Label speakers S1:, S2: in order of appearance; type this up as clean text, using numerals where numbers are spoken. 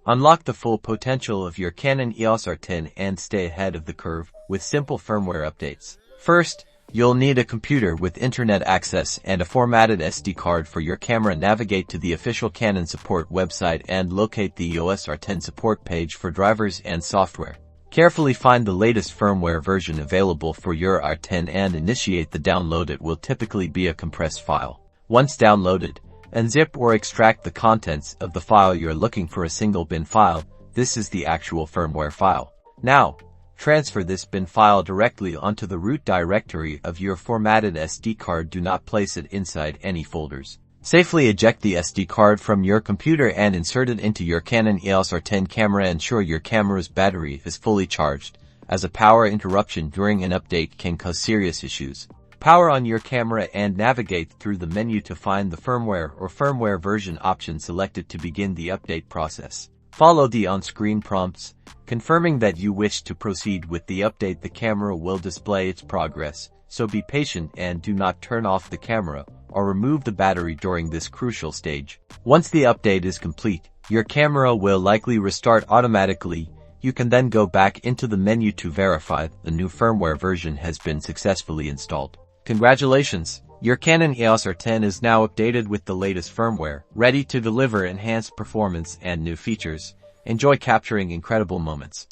S1: Unlock the full potential of your Canon EOS R10 and stay ahead of the curve with simple firmware updates. First, you'll need a computer with internet access and a formatted SD card for your camera. Navigate to the official Canon support website and locate the EOS R10 support page for drivers and software. Carefully find the latest firmware version available for your R10 and initiate the download. It will typically be a compressed file. Once downloaded, unzip or extract the contents of the file you're looking for. A single bin file. This is the actual firmware file. Now, transfer this bin file directly onto the root directory of your formatted SD card. Do not place it inside any folders. Safely eject the SD card from your computer and insert it into your Canon EOS R10 camera. Ensure your camera's battery is fully charged, as a power interruption during an update can cause serious issues. Power on your camera and navigate through the menu to find the firmware or firmware version option selected to begin the update process. Follow the on-screen prompts, confirming that you wish to proceed with the update. The camera will display its progress, so be patient and do not turn off the camera or remove the battery during this crucial stage. Once the update is complete, your camera will likely restart automatically. You can then go back into the menu to verify the new firmware version has been successfully installed. Congratulations! Your Canon EOS R10 is now updated with the latest firmware, ready to deliver enhanced performance and new features. Enjoy capturing incredible moments.